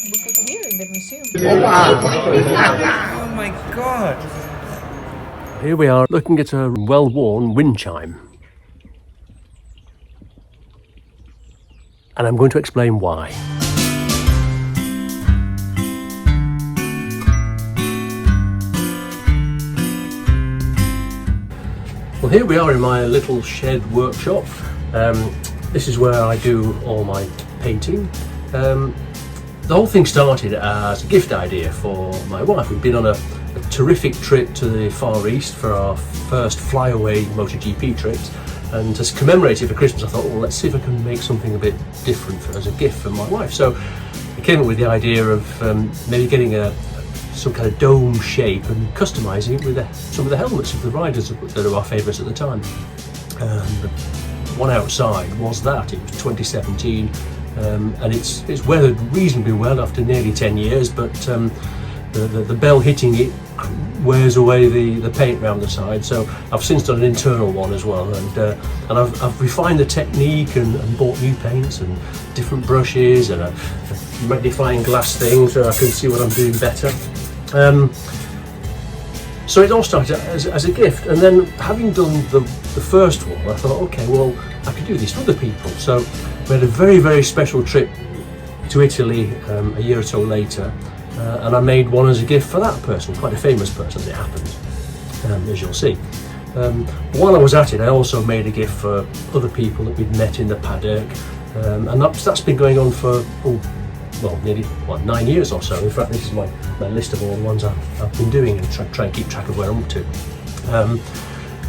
We put them here in the museum. Oh, wow. Oh my God. Here we are looking at a well-worn wind chime. And I'm going to explain why. Well, here we are in my little shed workshop. This is where I do all my painting. The whole thing started as a gift idea for my wife. We'd been on a terrific trip to the Far East for our first flyaway MotoGP trips, and to commemorate it for Christmas I thought, well, let's see if I can make something a bit different as a gift for my wife. So I came up with the idea of maybe getting some kind of dome shape and customising it with some of the helmets of the riders that are our favourites at the time. The one outside was that. It was 2017, and it's weathered reasonably well after nearly 10 years, but the bell hitting it wears away the paint around the side. So I've since done an internal one as well, and I've refined the technique and bought new paints and different brushes and a magnifying glass thing so I can see what I'm doing better. So it all started as a gift, and then having done the first one, I thought, okay, well, I could do this for other people. So we had a very, very special trip to Italy a year or so later, and I made one as a gift for that person, quite a famous person as it happened, as you'll see. While I was at it, I also made a gift for other people that we'd met in the paddock, and that's been going on for nearly 9 years or so. In fact, this is my list of all the ones I've been doing, and try and keep track of where I'm up to.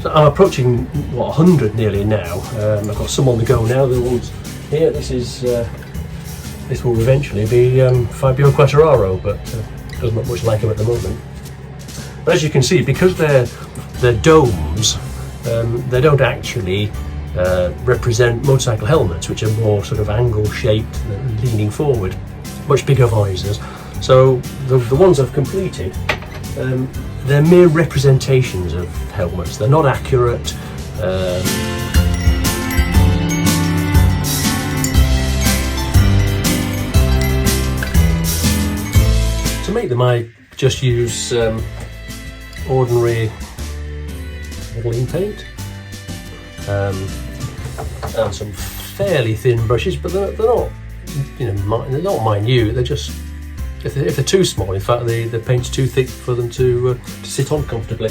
So I'm approaching 100 nearly now. I've got some on the go now. The ones here, this will eventually be Fabio Quartararo, but doesn't look much like him at the moment. But as you can see, because they're domes, they don't actually represent motorcycle helmets, which are more sort of angle shaped, leaning forward, much bigger visors. So the ones I've completed, they're mere representations of helmets. They're not accurate. To make them, I just use ordinary modelling paint and some fairly thin brushes, but they're not, they're not minute. They're just, if they're too small, in fact, the paint's too thick for them to sit on comfortably.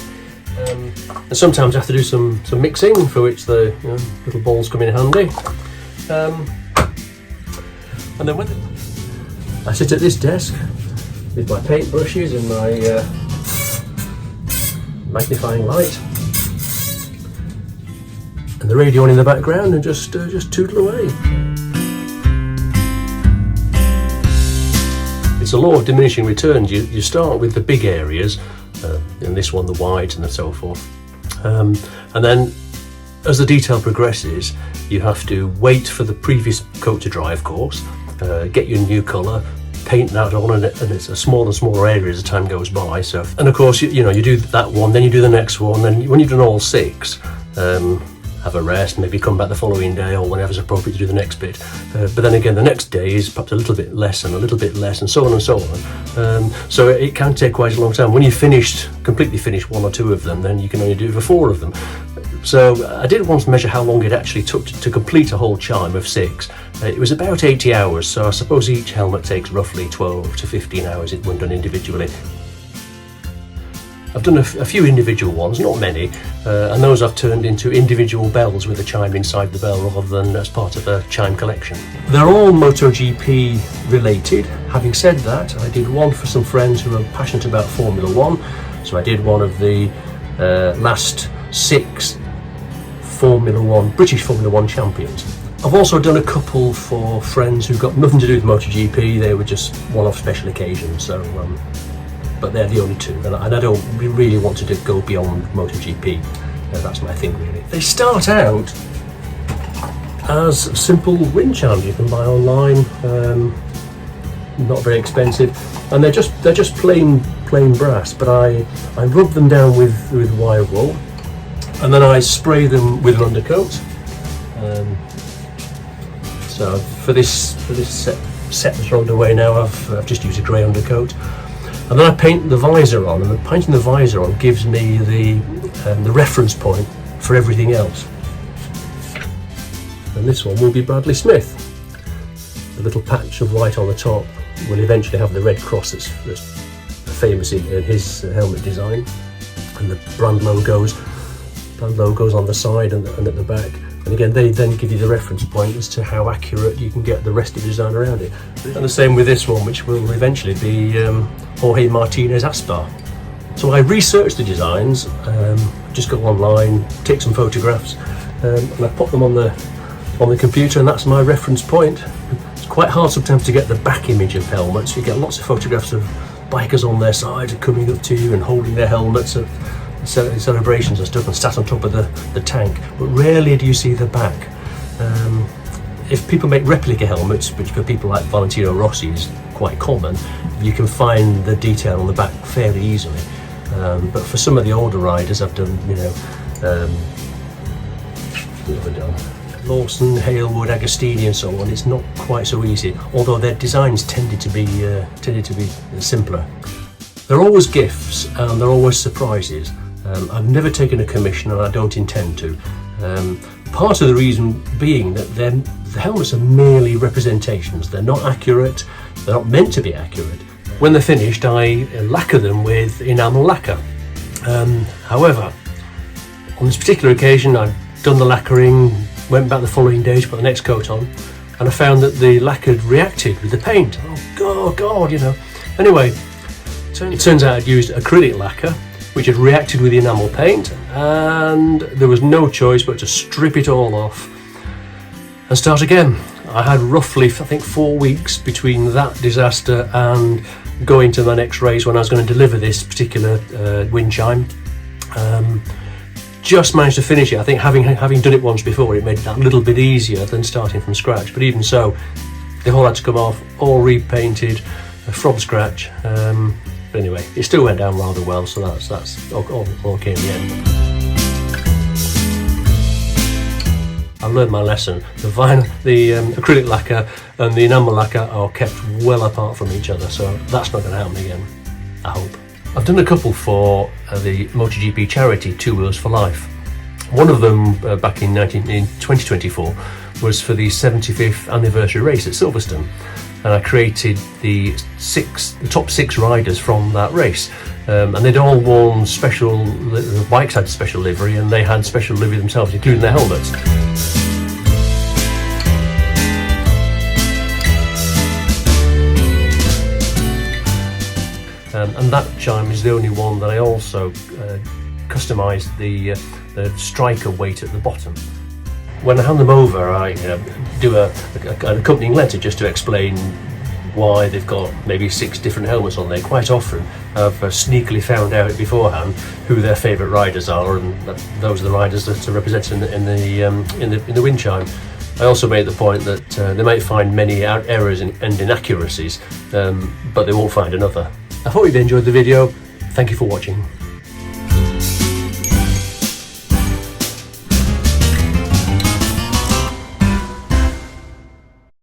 And sometimes I have to do some mixing, for which the little balls come in handy. And then when I sit at this desk with my paint brushes and my magnifying light and the radio on in the background, and just tootle away. It's a law of diminishing returns. You start with the big areas, and this one the wides and so forth, and then as the detail progresses you have to wait for the previous coat to dry, of course, get your new colour, paint that on, and it's a smaller and smaller area as the time goes by. So, and of course you do that one, then you do the next one, then when you've done all 6, have a rest, maybe come back the following day or whenever's appropriate to do the next bit. But then again, the next day is perhaps a little bit less and a little bit less, and so on and so on. So it can take quite a long time. When you've completely finished 1 or 2 of them, then you can only do it for 4 of them. So I did once measure how long it actually took to complete a whole chime of 6. It was about 80 hours, so I suppose each helmet takes roughly 12 to 15 hours when done individually. I've done a few individual ones, not many, and those I've turned into individual bells with a chime inside the bell rather than as part of a chime collection. They're all MotoGP related. Having said that, I did one for some friends who are passionate about Formula 1, so I did one of the last 6 British Formula 1 champions. I've also done a couple for friends who've got nothing to do with MotoGP. They were just one-off special occasions, so but they're the only 2, and I don't really want to go beyond MotoGP. That's my thing, really. They start out as simple wind chimes you can buy online, not very expensive, and they're just plain brass. But I rub them down with wire wool, and then I spray them with an undercoat. So for this set set and thrown away now. I've just used a grey undercoat. And then I paint the visor on, and painting the visor on gives me the reference point for everything else. And this one will be Bradley Smith. The little patch of white on the top will eventually have the red cross that's famous in his helmet design, and the brand logos on the side and at the back. And again, they then give you the reference point as to how accurate you can get the rest of the design around it. And the same with this one, which will eventually be Jorge Martinez Aspar. So I researched the designs, just go online, take some photographs, and I put them on the computer, and that's my reference point. It's quite hard sometimes to get the back image of helmets. You get lots of photographs of bikers on their sides coming up to you and holding their helmets at celebrations and stuff, and sat on top of the tank, but rarely do you see the back. If people make replica helmets, which for people like Valentino Rossi is quite common, you can find the detail on the back fairly easily. But for some of the older riders, I've done, Lawson, Halewood, Agostini, and so on. It's not quite so easy, although their designs tended to be simpler. They're always gifts and they're always surprises. I've never taken a commission, and I don't intend to. Part of the reason being that the helmets are merely representations. They're not accurate. They're not meant to be accurate. When they're finished, I lacquer them with enamel lacquer. However, on this particular occasion, I've done the lacquering, went back the following day to put the next coat on, and I found that the lacquer had reacted with the paint. Oh God, Anyway, it turns out I'd used acrylic lacquer, which had reacted with the enamel paint, and there was no choice but to strip it all off and start again. I had roughly, I think, 4 weeks between that disaster and going to my next race when I was going to deliver this particular wind chime. Just managed to finish it. I think having done it once before, it made it a little bit easier than starting from scratch, but even so, they all had to come off, all repainted from scratch. But anyway, it still went down rather well, so that's all okay in the end. I learned my lesson. The acrylic lacquer and the enamel lacquer are kept well apart from each other, so that's not going to happen again, I hope. I've done a couple for the MotoGP charity, Two Wheels for Life. One of them back in 2024 was for the 75th anniversary race at Silverstone, and I created the top six riders from that race, and they'd all worn the bikes had special livery, and they had special livery themselves, including their helmets. And that chime is the only one that I also customised the striker weight at the bottom. When I hand them over, I do an accompanying letter just to explain why they've got maybe 6 different helmets on there. Quite often I've sneakily found out beforehand who their favourite riders are, and those are the riders that are represented in the wind chime. I also made the point that they might find many errors and inaccuracies, but they won't find another. I hope you've enjoyed the video. Thank you for watching.